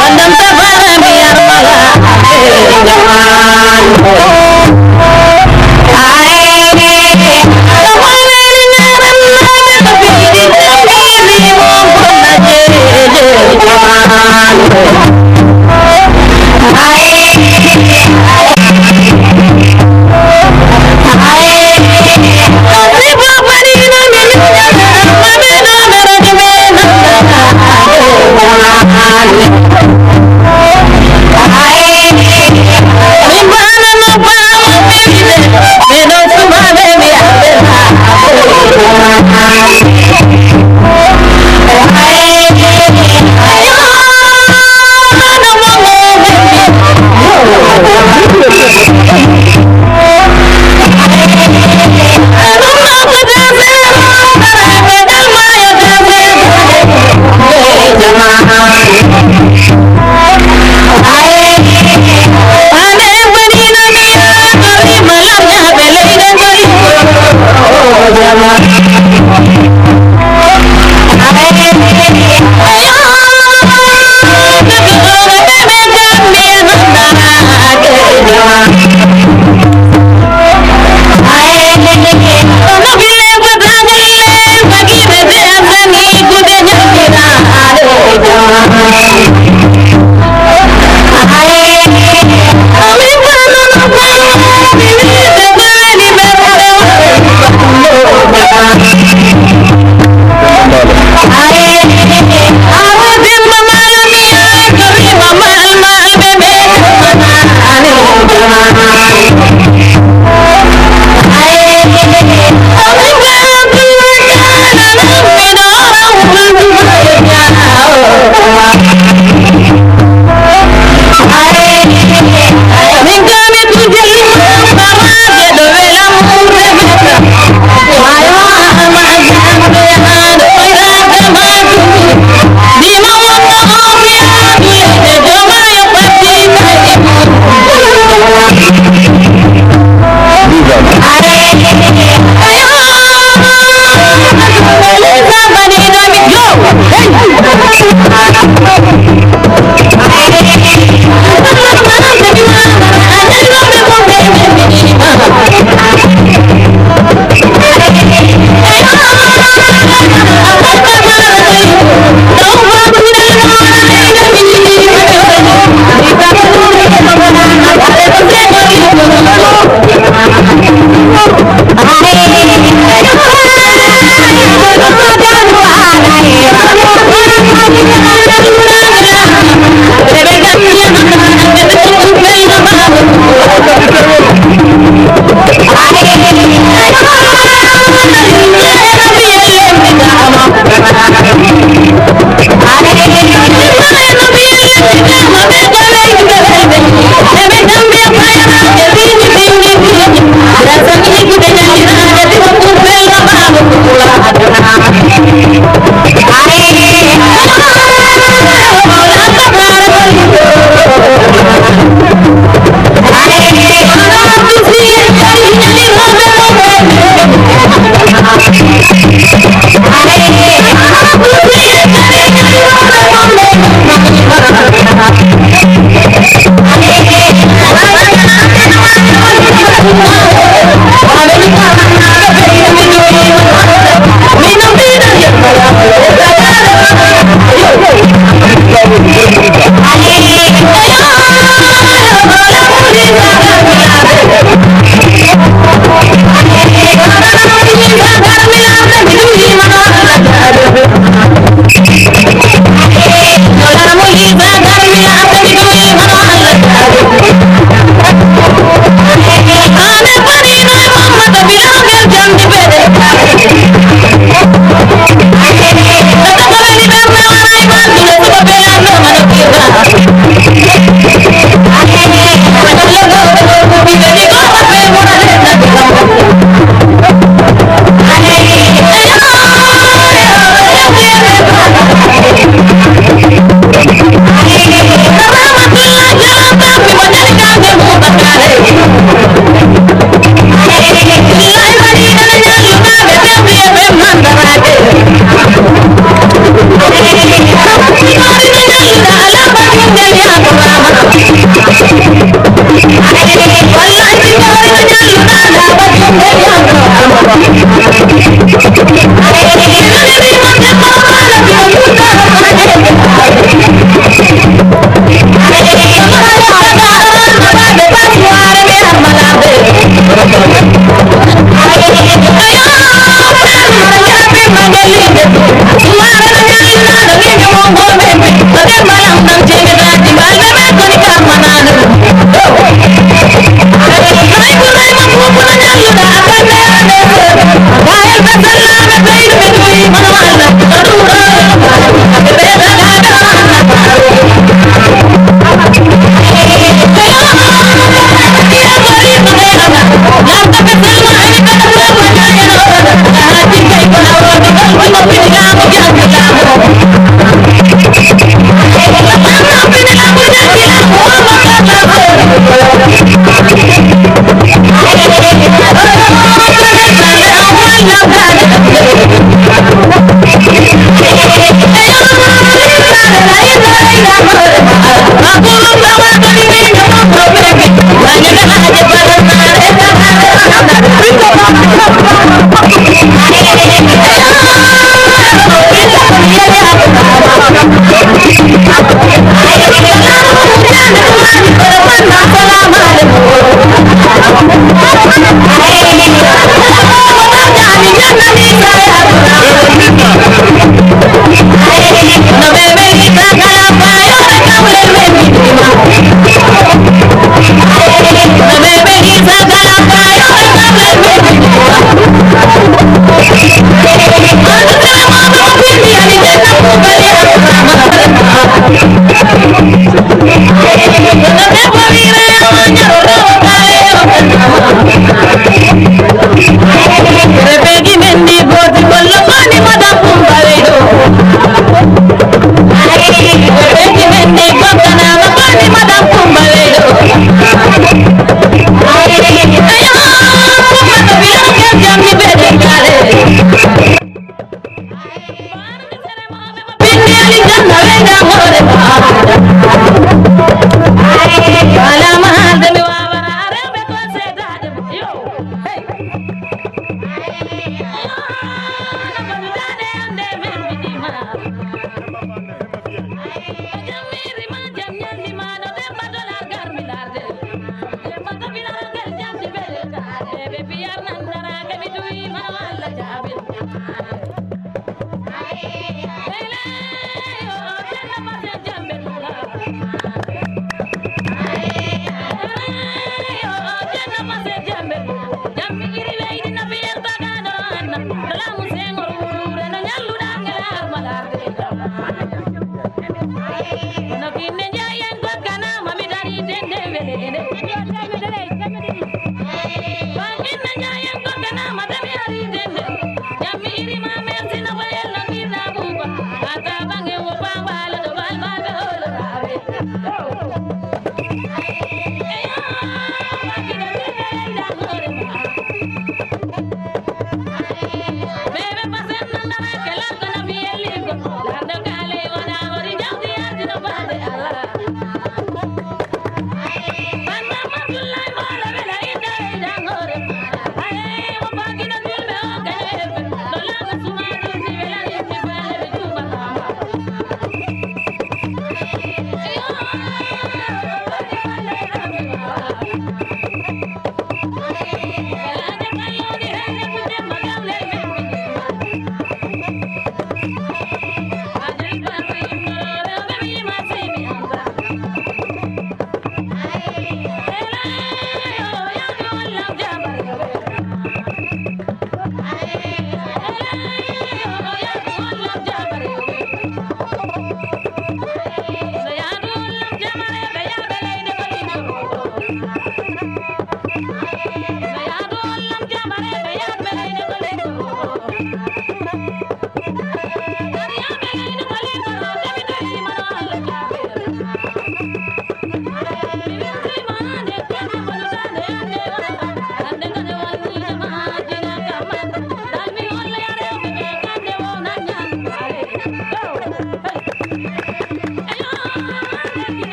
Pandam tabara biar malah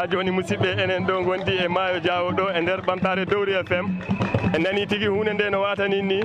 ha joni musidɓe enen ɗo gondi e maayo Diawo ɗo e nder ɓamtare Dowri FM en nani tigui hunde nde no watani ni.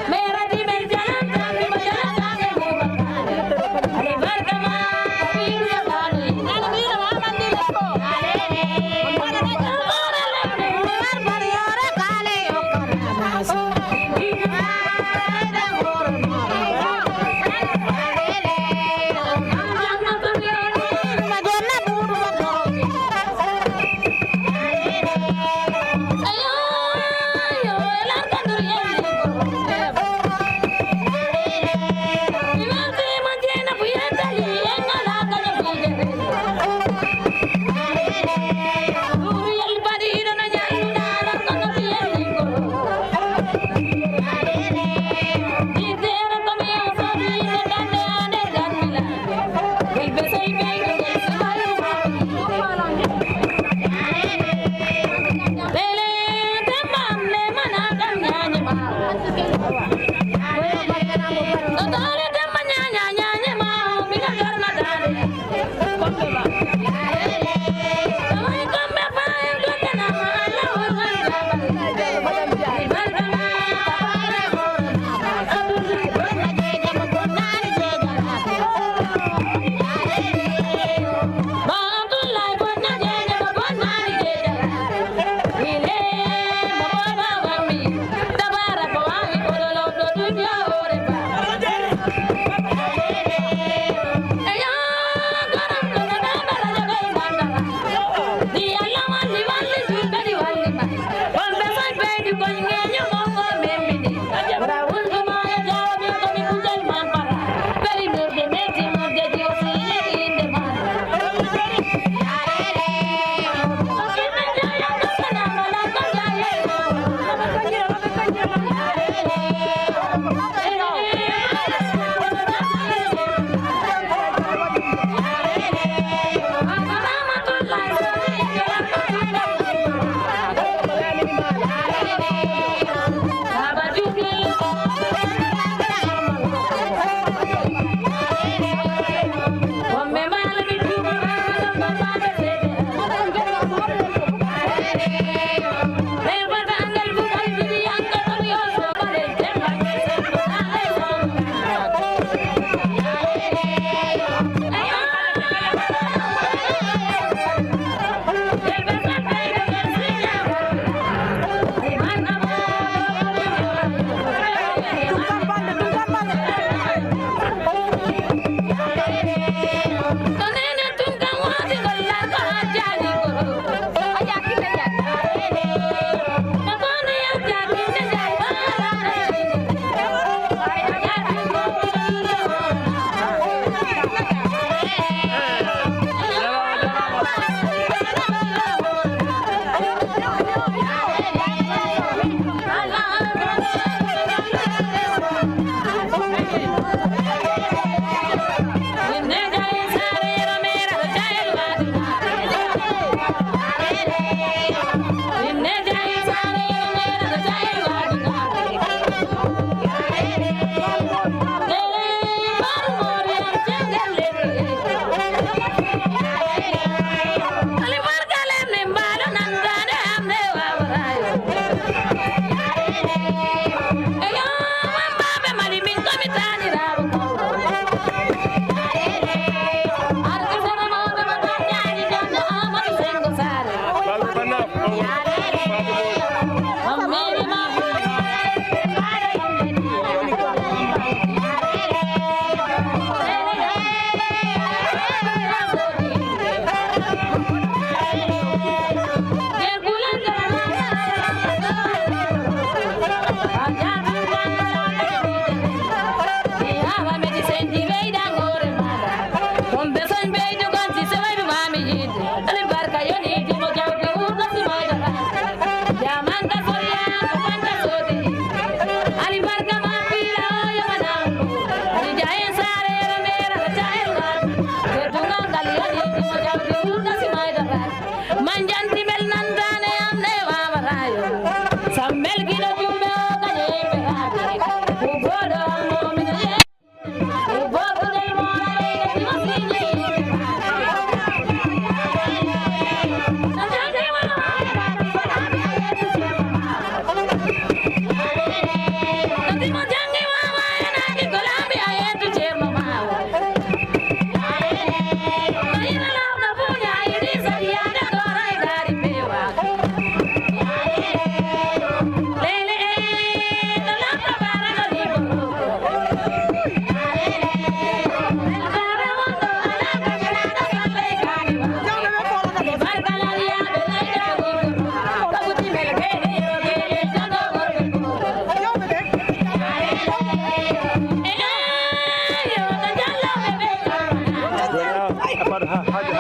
Mera di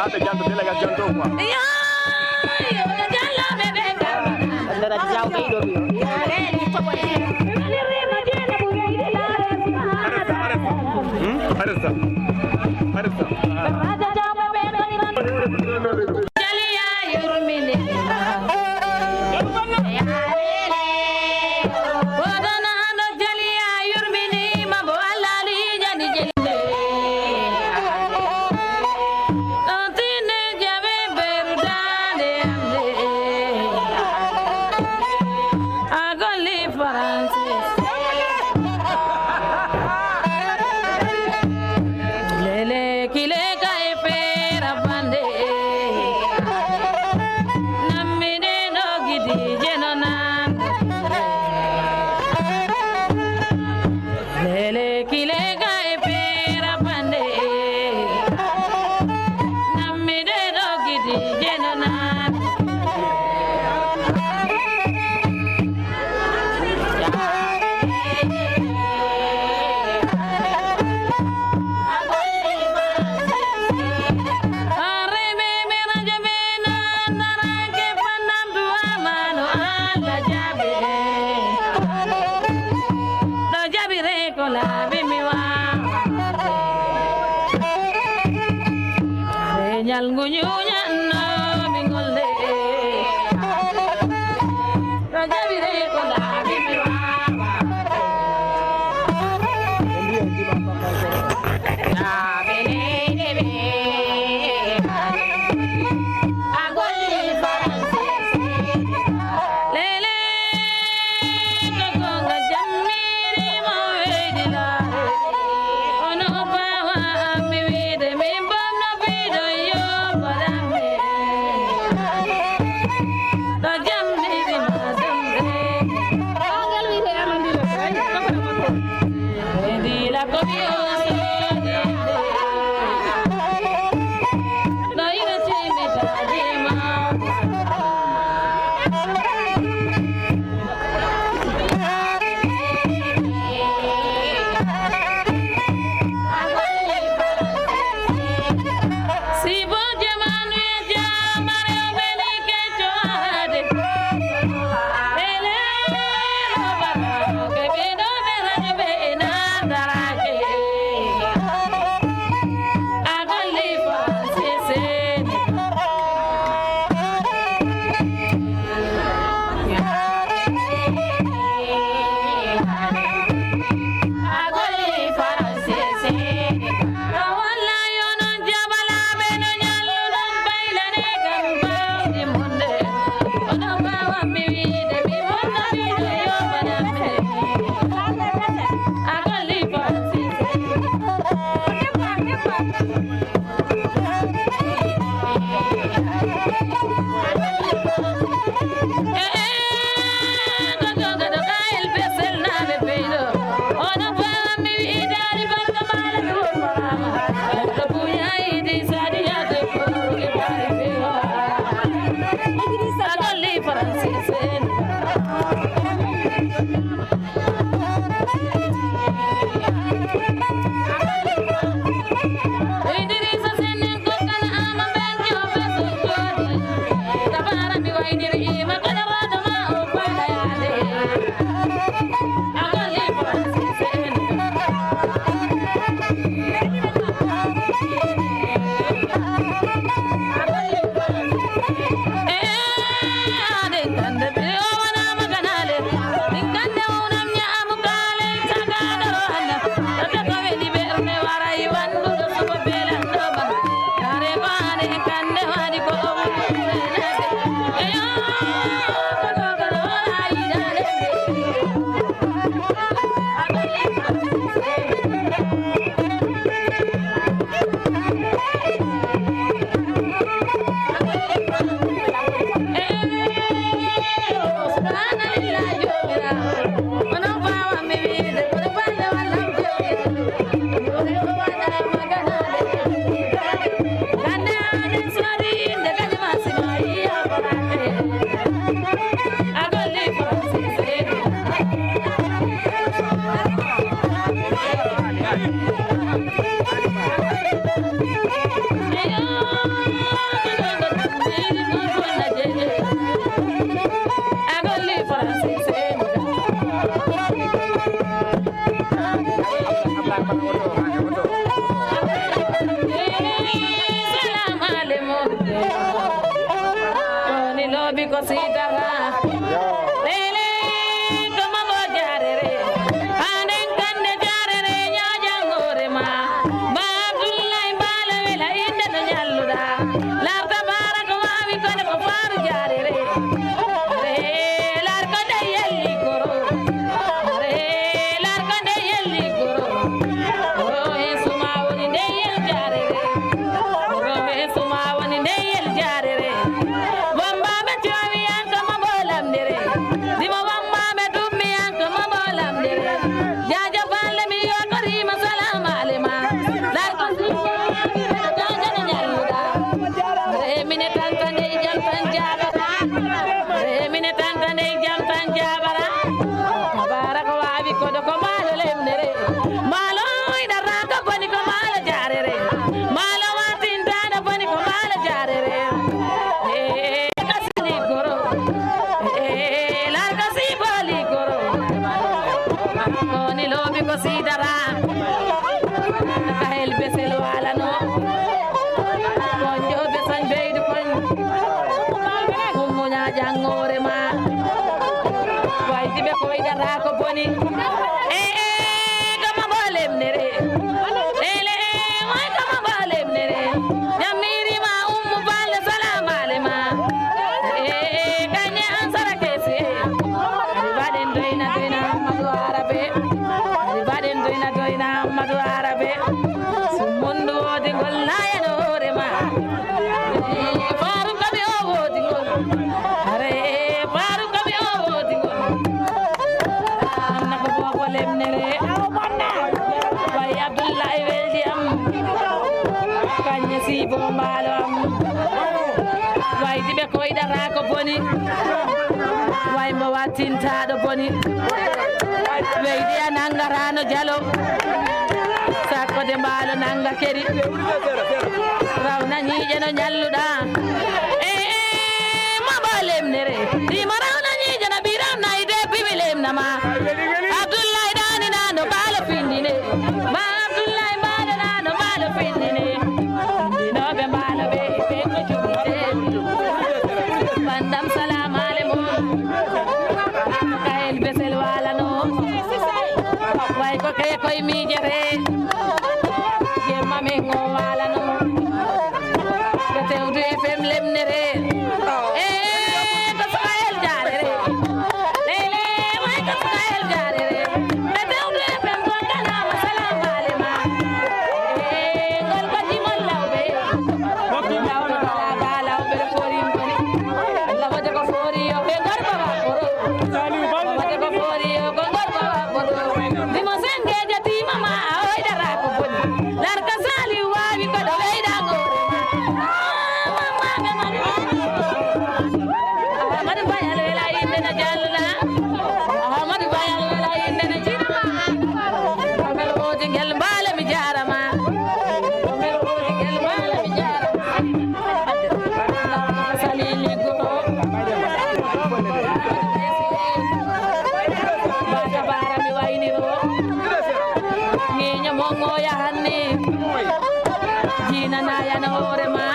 hata janto délégation to quoi Para Tintaɗo boni weydi a nangarano dialo sakkode mbaalo nanga keri rawna ñiiƴe no ñalluɗa mabo lemnere dima rawna ñiiƴe no ɓi rawna ide piɓi lemnama Abdoulaye ɗaninano mbaalo findine ma Abdoulaye mbaɗanano mbaalo findine findinoɓe mbaalo ɓe ɓenno juɓite bandam salamale mon Kael besel walano way ko ke koy miijete jemma men o walano ko Tewdu FM lemnere ko Kael jarere lele way ko Kael jarere ko Tewdu FM ko kanama salam alema ngol ko dimol lawbe lawbe bala lawbe forim boni Allah wajo ko fori yo be garba ba oro wajo ko fori yo ko garba ba oro dimo senge jati mama o dara ko boni lar ka sali wawi ko do weyda gore mama Ahmadu bayal wela inde na jalla Ahmadu bayal wela inde na jira agal wodi gel bala mi jarama agal wodi gel bala mi jarama sali li goro baka bara mi wayni ro nginya mongo ya hanne jina na ya na hore ma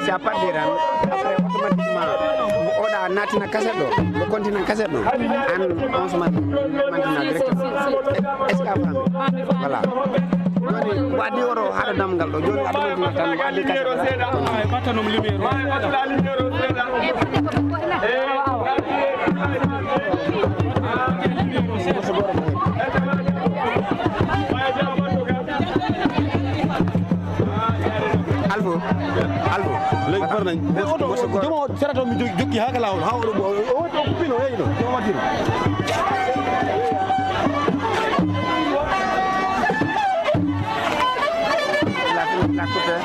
siapa diran après automatiquement oda natina cassette do ko continue cassette do an on se maintenant directement est-ce que voilà joni wadi woro hada damgal do joni aduma tan wadi cassette batanum lumière Albo legi far nañ demo serato mi jokki haka lawol ha o to pino yeyno o watino la coupe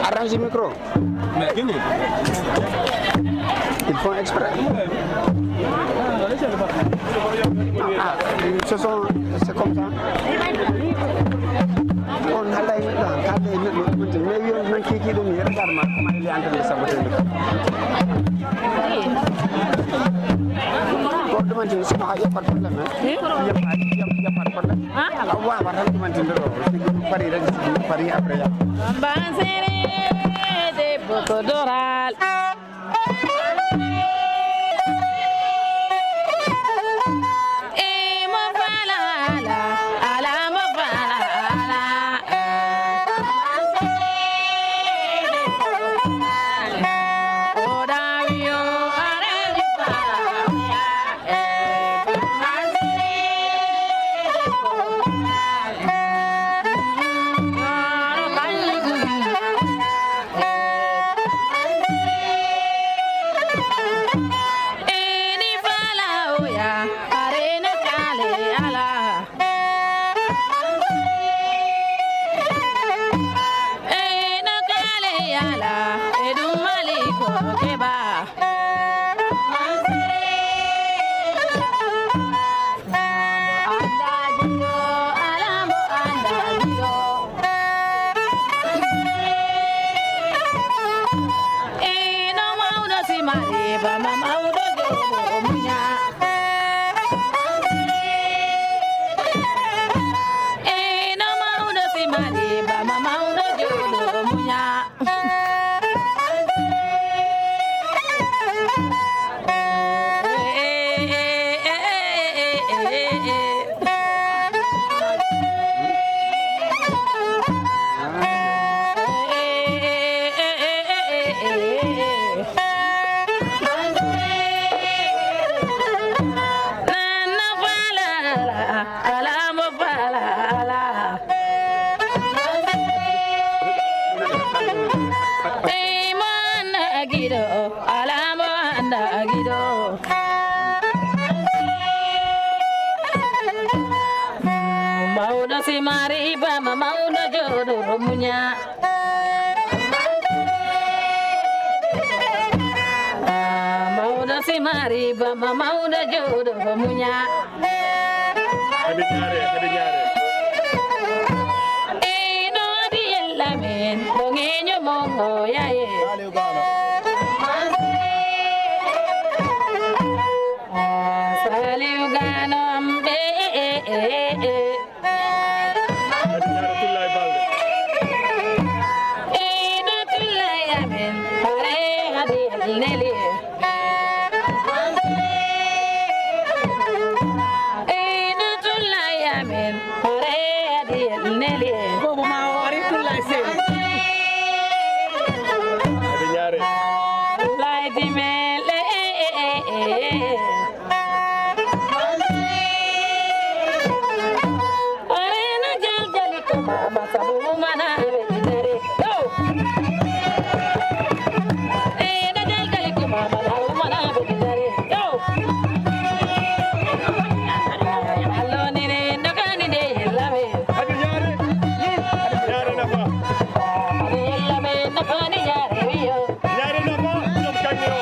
arrange le micro. Mais qui ils font exprès. C'est comme ça. On a là mais qui donne regarde moi comment il est en train de saboter le ko demande sama ya pas de problème ya pas de problème ala wa wa tan demande do pari rek pari après ya bansere de bocodoral Mariba mama udah jodoh kamunya. Hadi nyare. No dielamen, bongenyo mongo ya ye. Saliugano ambe. Hadi nyare tulay balde. No tulay amen. el nele ina tulla yamen ore adi el nele boobu maa wari tullaay seen adi ñaare lay di mele arena jal jali ko mama sabu mana bedare yo ena jal jali ko mama sabu mana bedare yo allo ni re ndokani de labe adi ñaare ñaare na fa labe ndokani jare yo ñaare na fa ñom kaño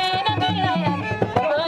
ena tulla ya ndokani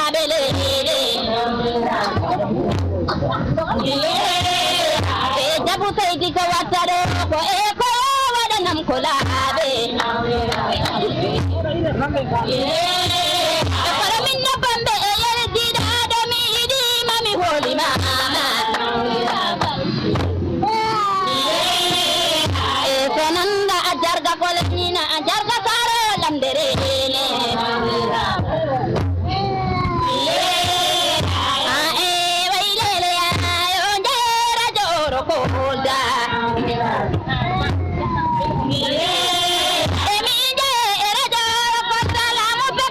ade lele ñaare Emi je era joro ko salamu pe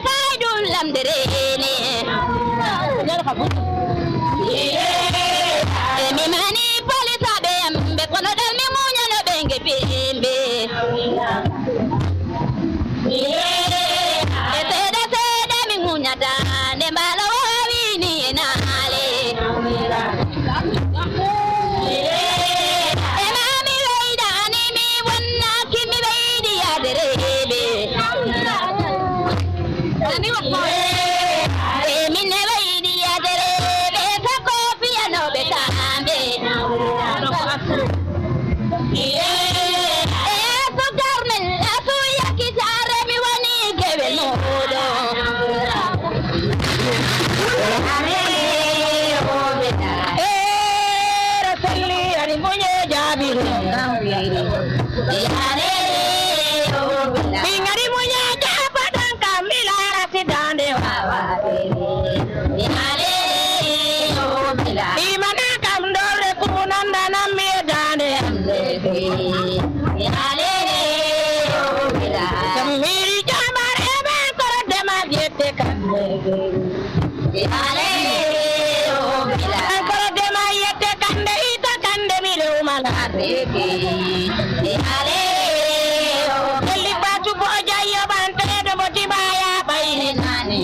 Eli batu boja yo bante do botibaya bayni nani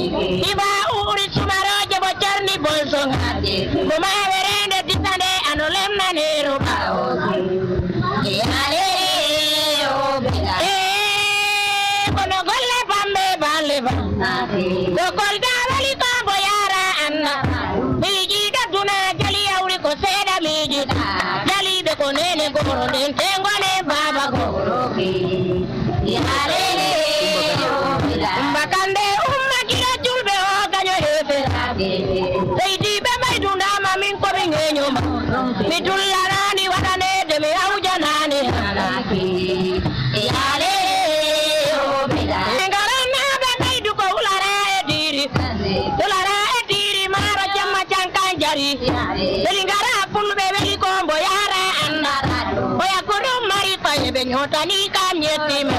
iba uri sumaro je bocarni bolsong ati kuma verende ditande anolem nani rubao ale o bela kono golle bambe balle ba ko kolda wali ko boyara anna biji gaduna jali awri ko seda miji jali be ko nene goro den tengone baba goro Mbakande kira julbe o ganyo hefe Seidi be may dundama min ko be ngenyoma mi dullarani wadane de mi awjanani yale o bida ngarana be may du ko ulara e diri maro jamma jankan jari belingara pun be beli ko boyara andara boya ko mari paye be nyotani kam yetima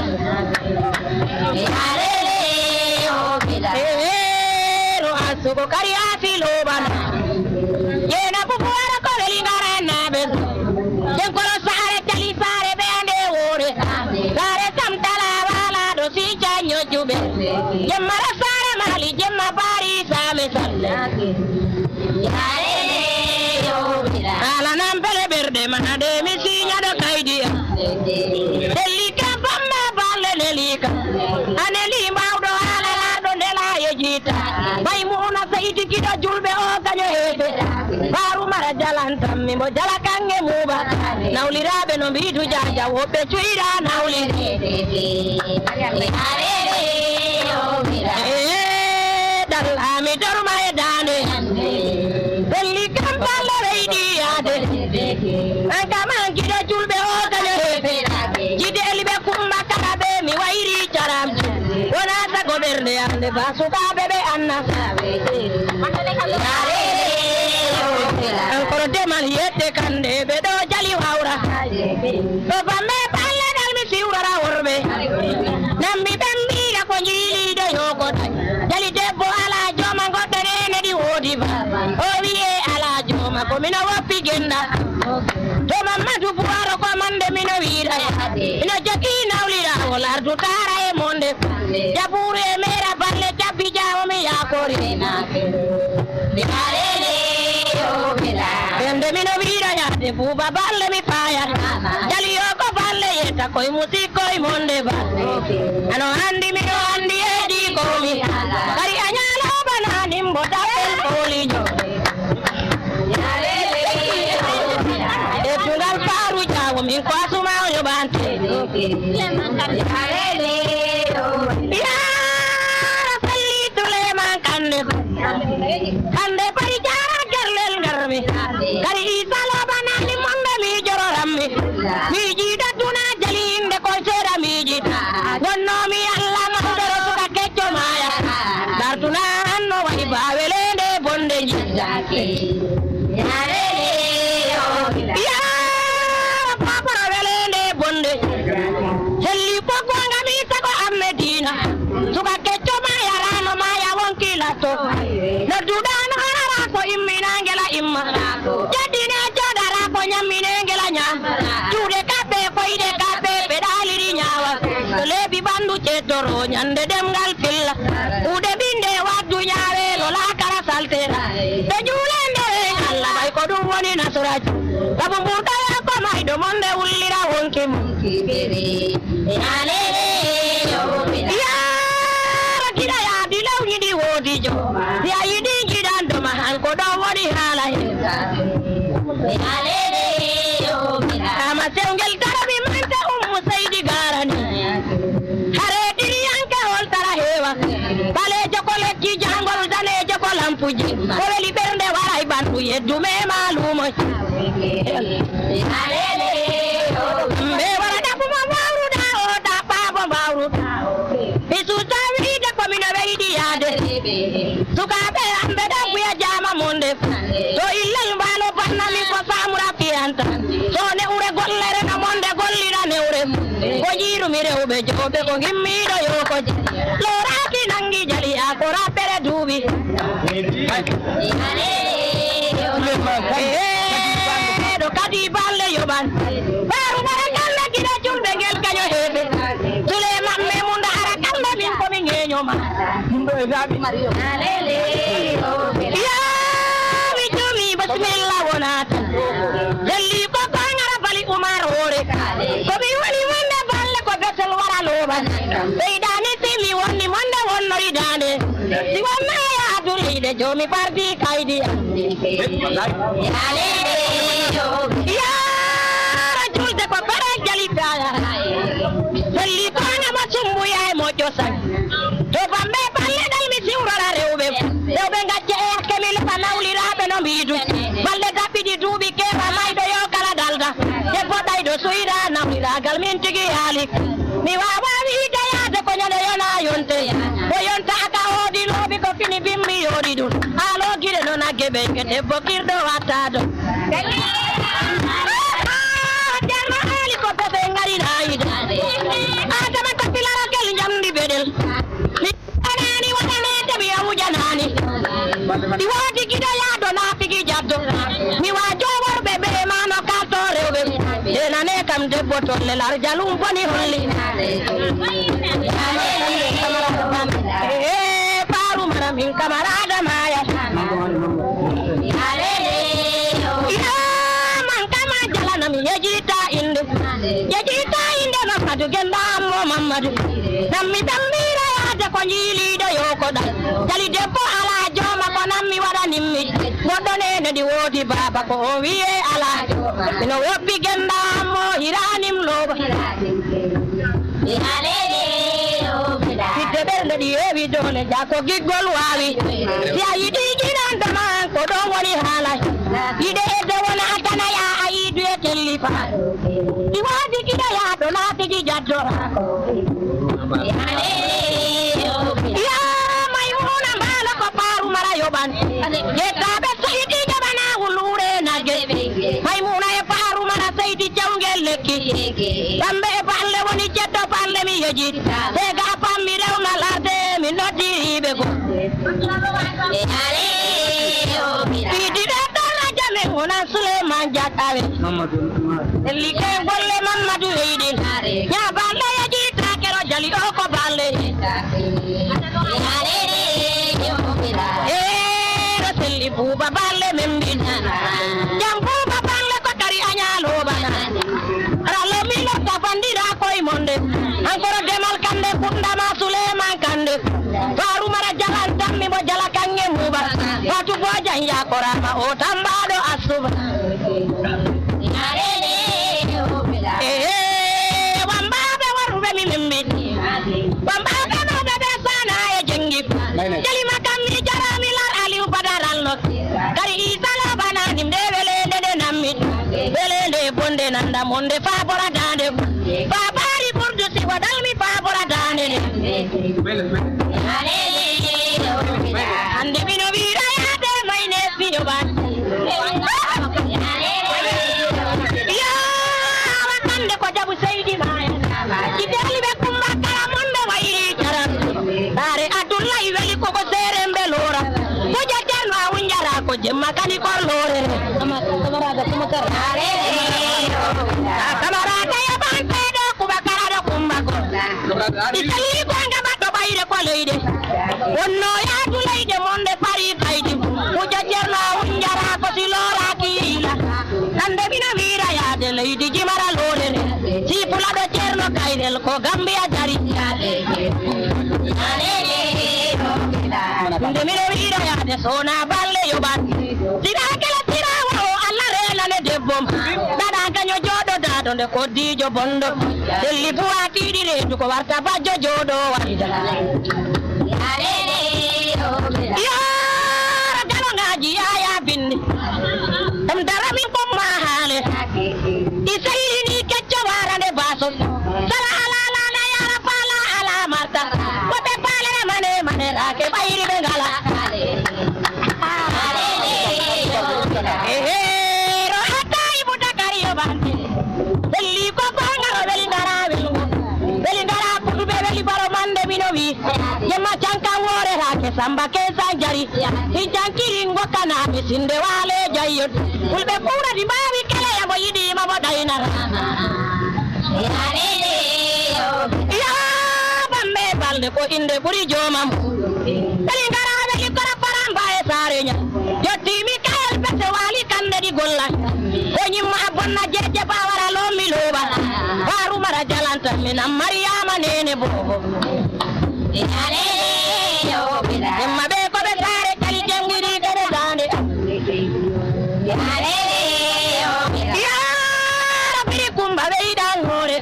Suko kariya filo bana yena bubuara ko lingara na be den ko sare tali sare be ande wore sare samtala wala do si janyo jube jemara sare mali jemma bari same salle ala nam bele berde manade mi sinya do kaidia delika bamma balle nelika aneli mawdo ala do ndela yejita bay muna sayti kido julbe o ganyo hebe baru mara jalan tammi mo jala kange muba nawlirabe no bidu jaja wobe cuida nawli dal ami dorma e dane belli kampala reidi ade angama kido julbe o ganyo hebe jide elibe kumba karabe mi wairi charam wona ta goberne ande basuka bebe anna ancora de mal yete kande be do jali wawra to bamme balle dal mi siwra worbe nambi bambi ga ko jili do yoko jali debbo ala joma godere ne di wodi ba o wiye ala joma ko mina wapi genda to mamadu buaro ko mande mina wira ina jaki nawlira wala du tara e monde jabure mera balle jabi jawo mi yakori Bende mino vira ya de buba balle mi faya jali yoko balle yeta koy musiko i monde ba ano andi mino andi edi komi kari anyala bana nimbo tapel polijo tungal paru jawo min ko asuma yo bante ya rafali tuleman kande pari jara gerlel garmi kari isalo banani monde mi joro rammi mi jida tuna jalinde ko sera mi jida wonno mi alla mandoro suka kecco maya dartuna anno wai bawelende bonde jidda ya papa welende bonde helli poko ngami tako amedina suka kecco maya rano maya wonkilato no dudano harara ko immina ngela imma jadine jodara ko nyammine ngela nyam jude kabe ko ide kabe be daliri nyawa lebi bandu cetoro nyande demgal filla ude binde waddu nyawe lo la kara saltera be julende alla bay ko dum woni nasuraji sabu murda ko may do monde wullira wonki ya kira ya dilaw ni di wodi jo ya yidi gidan do mahan ko do wodi hala ama sengel tarabi manta saydi garani hare diri anka hol tara hewa bale jokole ki jangol dane jokolam puji ko weli bernde waray bandu yeddu me malumo be wala da ko mawru da o da baba mawru bisu tawi de ko mina weydi yade sukabe ambe da kuya jama monde to illal balo banami ko samura pianta so ne ure gollere na monde gollira ne ure ko jiru mi rewbe jobe ko gimmido yo ko loraki nangi jali akora pere dubi do kadi balle yoban Babi. Ya bijumi bismillah wonata. Jalli ko ngara bali Umar hore. Ko bi woni wonde balle ko betel wara loban. Beydani timi wonni monde wonno idane. Si wonna ya duride jomi pardi kaidi. Ya rajul de ko bara jali daya. Jalli ko ngama sumbu ya mojo sang. To bambe balle dal mi siwrala rewbe. Rewbe ngacce e kemil fa nawliraɓe no mbidu. Balle dappidi duuɓi kewa maydo yo kala dalda. Debbo ɗaydo soyra nawliragal min tigi haali. Mi wawa wiide yaade ko ñande yona yonte. Ko yontaka hoodi looɓi ko fini bimmi yoɗi ɗum. Haalo guiɗe no nagge ɓe ke debbo kirɗo watta ɗo. Jarno haali ko pepe ngari nayida. Adama tappilara kel jamdi beɗel. Anani waɗanede mi yawujanani. Ɗi woodi giɗo yaado naafigi jaddo. Mi waajo worɓe ɓe mano kalto rewɓe. Denane kam debbo tolle lar jalum boni holli. Paru mana min camarade maya. Man kama jalana mi yejita inde. Yejita inde Mamadou Genda mo Mamadou. Nammi tambira yaade ko jiiliɗo yokoɗa. Jali debbo ala joma ko nammi waɗanimmi. Goɗɗo nene ɗi woodi baba ko o wiye ala. Ino woppi Genda mo hiranim loba. Hidde ɓernde ɗi heewi dole jako giggol wawi. Si a yiɗi jinandema ko ɗon woni haalay. Yiɗe edde wona tanaya a yiidu e tellifa. Ɗi waadi giɗo yaaɗo naatigi jaddora. Ya Maymuna mbaalo ko paaru mara yoɓan. Yettaɓe Seydi jaɓana wulure nagge. Maymuna e paaru mara Seydi jawngel lekki. Kamɓe e balle woni jeddo balle mi yejit. Tega pammi rewmal arde mi noddiriɓe go. Fiidiɗe ɗona jame wonan Souleymane Diatawe. Like golle Mamadou Heydin. Nya balle yejita kero jali o ko balle. Selli buuba balle men mbina. Jam buuba balle ko kari añaloba. Ralo mi lotta bandira koye monde. Encore demal kande kundama Souleymane Kande. Faru mara jalan tammi mo jala kange muba. Fatu bojan yakorama o tambaɗo asuba. Wambaɓe waruɓe mi membi. Wambaɓe noɓe ɓe sana e jengi. Jalima kam mi jarami lar Aliou Badaral nok. Kari isala bananim de welende de nammi. Welende bonde nanda monde fabora dande. Babari burdu si wadal mi fabora dande. Ande bino vira yade mayne bino ban. Ya wakande ko jabu Seydi Maya. Jideli be kumba kala monde wayri jaram. Bare Abdoulaye weli ko serembe lora. Ko jajarno awunjara ko jemma kani ko lore. Kamarada kuma karare. Kamarada ya bante do kuba karada kumba ko. Isali ko ngaba do bayre ko leyde. Wonno ya Abdoulaye monde pari kaydi. Ko jajarno awunjara ko silora kila. Nande bina vira ya de leydi jimara lore. Si pula do cerno kaydel ko Gambia jari. Ndemiro wira yaade sona balle yoɓat. Tira kala tirawo o Allah renane debbom. Dada kaño jooɗo daado nde koddijo bondo. Selli buwa tiiɗi reedu ko warta bajjo jooɗo waɗida. Yoro galongaji yaya bindi. Ɗum daramin komma haale. I sallini kecco warande baso. Sala ala lana yara fala ala marta. Koɓe palere mane manerake ɓayri ɓe ngala. Ro hatta ibuta kari yobante. Selli ko gonga weli ngara welgo. Weli ngara kutuɓe weli baro mande mino wi. Yemma canka wore rake samba ke sanjari. I jankiri ngokana mi sinde wale jayyot. Fulɓe ɓuradi mbawi kele yamo yiɗima mo ɗaynara. Ya bambe balde balde ko inde buri jomam dali ngarabe li kora paramba e sarenya yotti mi kayal bete wali kande di golla ko nyimma bonna jeje bawara lo mi loba waru mara jalanta mina mariama nene bobo ale yo bila emma be ko be sare kali jangiri gere dande ale yo bila ya rabbi kumba be idangore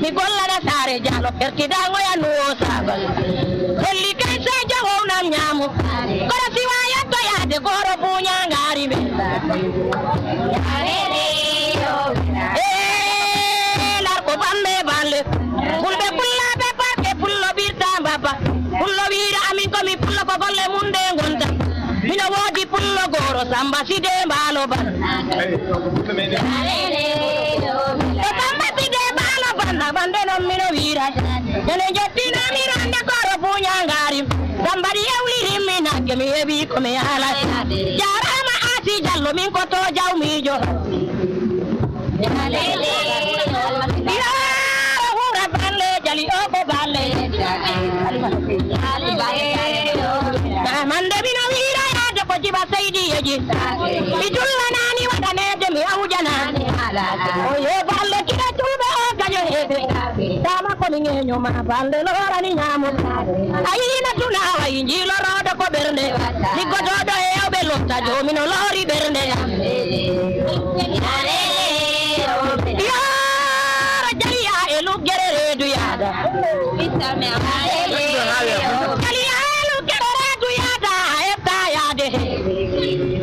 mi golla na sare jalo perti dango ya no sabal kolli kay se jago nam nyamu kora si waya to ya de goro bunya ngari be lar ko bambe balle bulbe pulla be parke pullo birta baba pullo wira amin ko mi pullo ko golle munde gonta mina wodi pullo goro samba side mbalo ban bande no mino wira nene jottina mi rande koro bunya ngari gambari yawliri mina gemi hebi ko me ala jarama asi jallo min ko to jawmijo ya hura balle jali o ko balle mande bino wira ya de ko jiba saydi yeji mi julla nani wadane de mi awjana o ye balle kida tulbe o gaño hebe dama ko mi ngeño ma balle lora ni nyamu ayina tuna way njilo rodo ko bernde ni gododo e awbe lotta jomino lori bernde ya rajaliya e lu gerere du yada rajaliya e lu gerere du yada e ta yade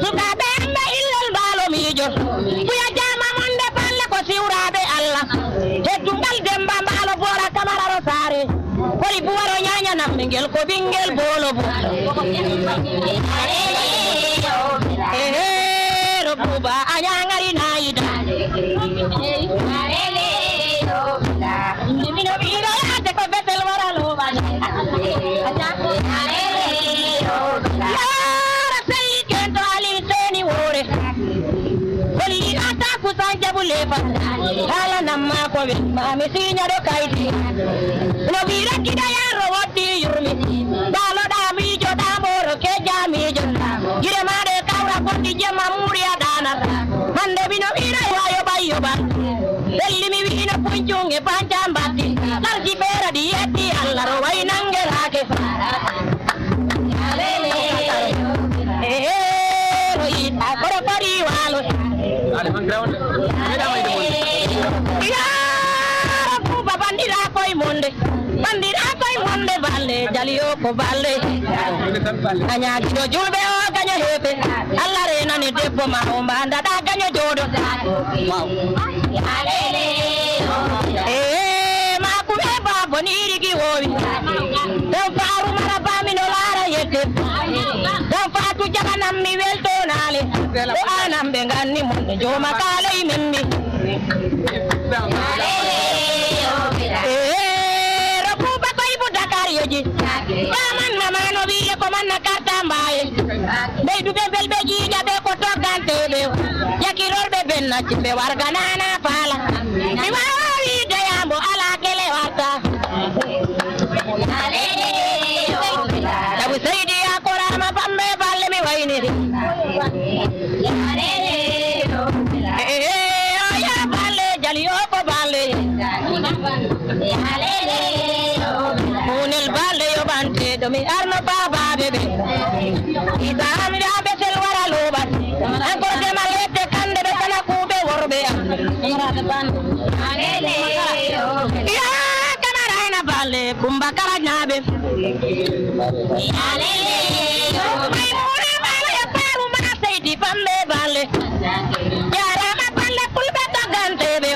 suka bembe illal balo mijo buya jama monde balle ko siwrabe Allah hedungal demba mbalo bora kamara ro sare kori buwaro nyanya nam ngel ko bingel bolo bu ro buba anyangari naida mino biro ate ko betel wara lo bani aja ya sai kento ali seni wore koli ata kusanja bulefa hala namma ko be mami sinya do kaiti no bira kida ya rowati yurmi dalo da mi jo da moro ke jami jo gire mare kawra bondi jema muriya dana mande bino bira wayo bayo ba delli mi wino punjunge pancambati larji bera di yetti alla ro way nangerake roita koro pari walo bandira koy monde balle jalio ko balle anya gido julbe o ganyo hepe alla rena ni debbo ma o mbanda da ganyo jodo wow ma ku be babo ni rigi wowi don faru mara bamino lara yete don fatu jahanam mi welto nale o anam be ganni monde joma kale memmi Paman nama no biye ko man na karta mbaye be du be belbe ji da be ko to gante be yakiror be benna ci be warga nana pala mi wawi de yambo ala kele warta dabu saydi akora ma pambe balle mi wayni ya balle jali o ko balle munel balle yo bante do mi arno baba bebe idam da be sel wara loba anko de malete kande be kana kube worbe ya kamara ina balle kumba kara nyabe mai mure balle paru ma seidi pambe balle yara ma balle pulbe to gante be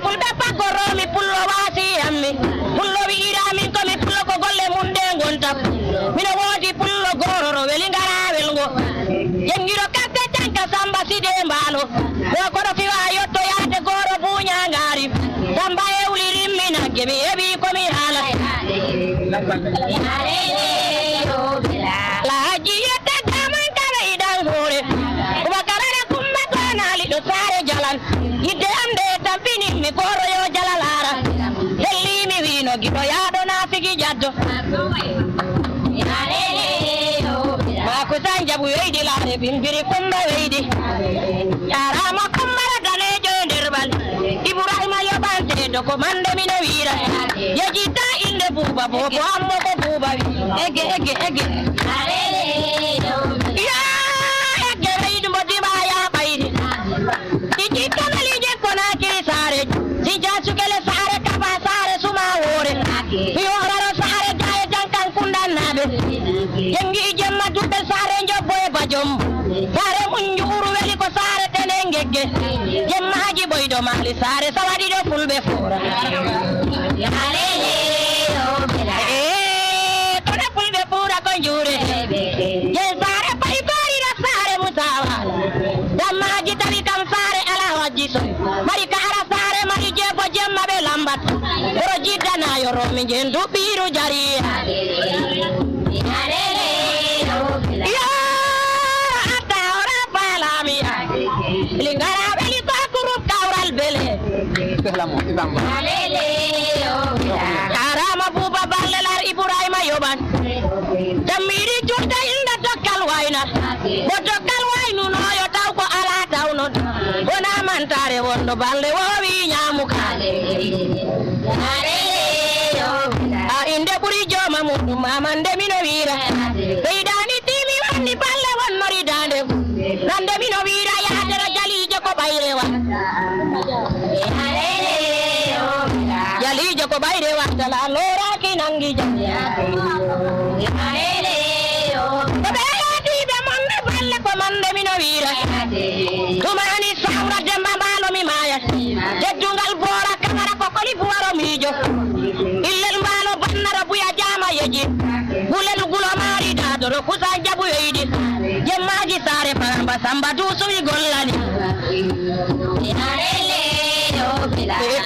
pulbe pa goromi pullo wasi ammi pullo wi irami ko mi pullo ko golle munde gonta mina wodi pullo gororo weli ngara welgo jengiro katte tanka samba side mbalo ko do fi wayo to yaade goro bunya ngari samba e uliri mina gemi ebi ko mi hala sare jalan yidde ande tampini mi koro yo jalalara helli mi wino gido yaado na figi jaddo ma ko tan jabu weydi laare bimbiri kumba weydi yarama kumbara danejo derbal ibrahima yobante do ko mande mi no wira yejita inde buba bobo ammo ko buba ege ya ege weydi modi ma ya baydi tiji kamali je kona ki sare tija sukele sare kaba sare suma wore yo raro sare jaye jankan kundan nabe yengi jemma dubbe sare njobbo e bajom sare munjuru weli ko sare tenengegge jemma haji boydo mali sare sawadi do fulbe fora kone fulbe fora ko jure je sare pay bari da sare mutawa damma haji tawi kam sare ala wajji so mari kara sare mari jebo jemma be lambat ro jiddana yo romi jendu biru jariya lingara beli pakurup kaural bele arama buba ballelar ibrahima yoban tamiri jurda inda dokal wayna bo dokal waynu no yo taw ko ala tawno wona mantare wondo balle wowi nyamuka inde buri joma mudu mamande mino wira beydani timi wonni balle won mari dande nande mino wira ya dara jalijo ko bayrewa jalijo ko bayrewa dala lora ki nangi jamiya be mande balle ko mande mino wira tumani sawra demba balo mi maya teddungal bora kamara ko koli buwaro mijo illel mbalo bannara buya jama yeji bulel gulo mari dadoro kusa jabu yeydi jemmaji sare paramba samba dusu wi gollani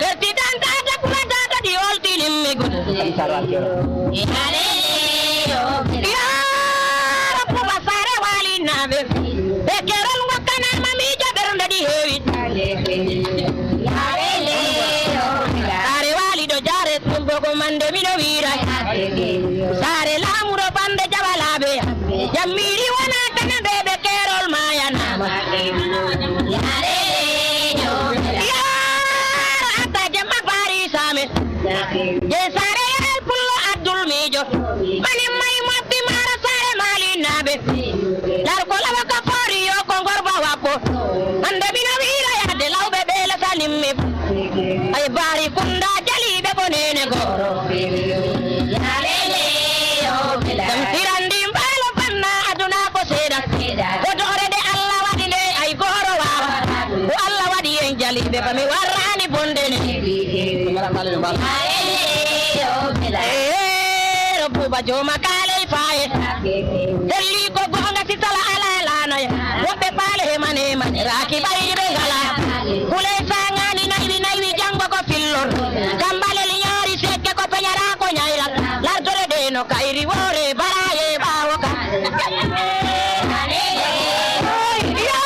ferti dan dada kula dada di olti limmi gol ya rabbu basare wali nabe e keral ngokana mami jabernde di hewi sare wali do jare tumbo ko mande mi do wira sare lamuro bande jabalabe jammiri wana tan bebe kerol mayana ya ata jamma bari same je sare el pullo adul mijo mani may mabbi mara sare mali nabe dar ko lawa ka fori yo ko gorba wapo mande mi do wira ya de lawbe be la salimmi ay bari kunda jalibe bonene goro dam tirandi mbalo banna aduna ko seda ko dore de Allah wadi de ay goro wawa ko Allah wadi en jalibe bami warani bondene robbu bajoma kale faye delli ko gonga sitala ala lana wobbe pale mane mane raki baybe gala kule sangani naywi jango ko fillor kambale li nyari sekke ko penyara ko nyayla la dore de no kairi wore baraye bawoka ya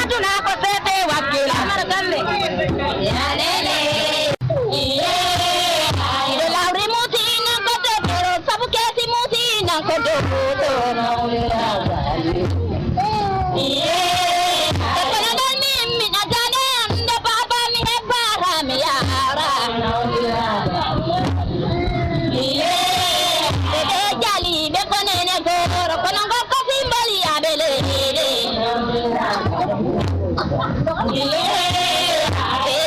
aduna ko sete wakila mar galle lauri mutina ko to sabu kesi mutina ko to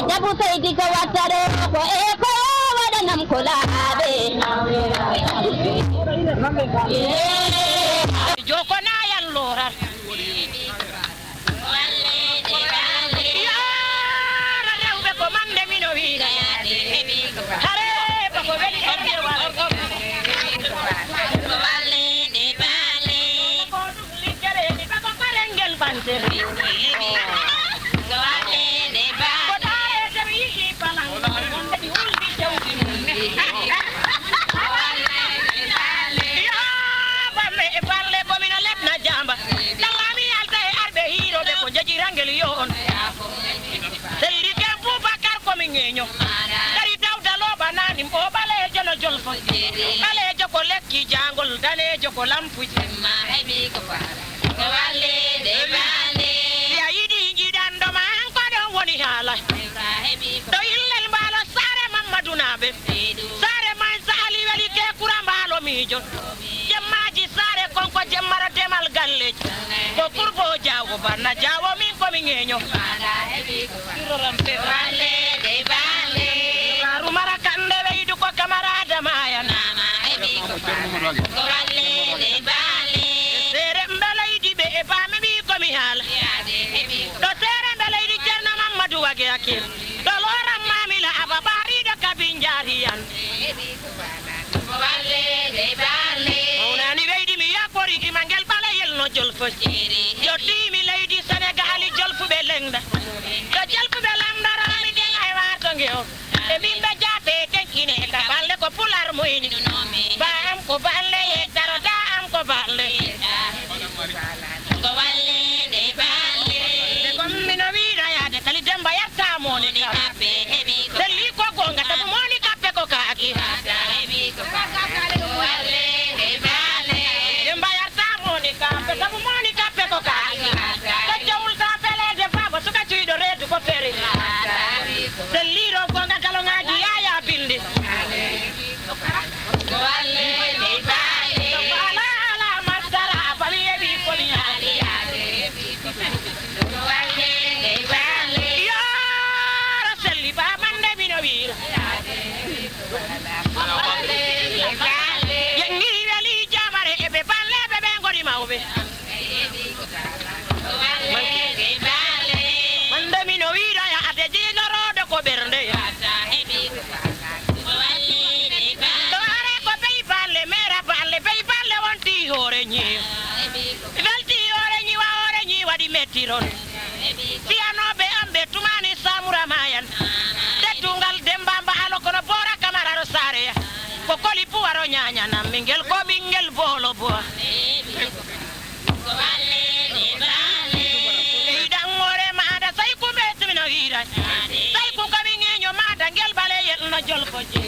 jabu saidi ko watare ko e ko wadanam ko laabe joko na yallora rewbe ko mande mino wiida hare ko weli ko dewa balle de balle ko ligere ni ko parengel banteri Rangel yon ngeño dari dawda lo banani o bale jolo jolfo bale joko lekki jangol dane joko lampu ma hebi ko fara ko walle de bale ya yidi jidando man ko don woni hala do illel balo sare mamadou nabe sare man sali wali ke kurambalo mijo jemmaji sare konko jemmara demal galle ko kurbo jawo banna jawo min ko mi ngeño Vale de vale Maru marakande weidu ko camarada maya nama ebi ko vale de vale sere mbelay di be e ba mi ko mi hala do sere mbelay di cerna mamadou wage akil do lora mamila ababari do kabinjariyan vale de vale ona ni weidi mi yakori ki mangel bale yel no jol fo yo timi leydi senegal jol fu be lengda do jol fu be lamda rami de ay warto ngeo e bimbe jabe tenkine ka balle ko pular moyni ba am ko balle e daro da am ko balle ko balle de balle de ko mino wira ya de tali demba yarta moni ni kape hebi ko li ko gonga to moni kape ko kaaki hebi ko balle de balle demba yarta moni kape to moni kape ko kaaki ko jawul ta pele de baba suka ciido redu ko feri de liro gonga kalonga di aya bindi ko balle de balle ala ala masara bali hebi ko ni ali ko balle de balle yo raselli ba mande bino wira yengi wali jamare e be balle be be ngori mawbe mande bino wira ya ade dino rodo ko bernde ya dore ko be balle mera balle wonti hore nyi velti hore nyi wadi metiron tiano be ambe tumani samura mayan tungal dembamba alo kono bora kamara ro sare ko koli puaro nyanya na mingel ko bingel bolo bo ko vale de vale idan more ma da sai ku betmino hira sai ku ka bingenyo ma da ngel bale yel na jol ko je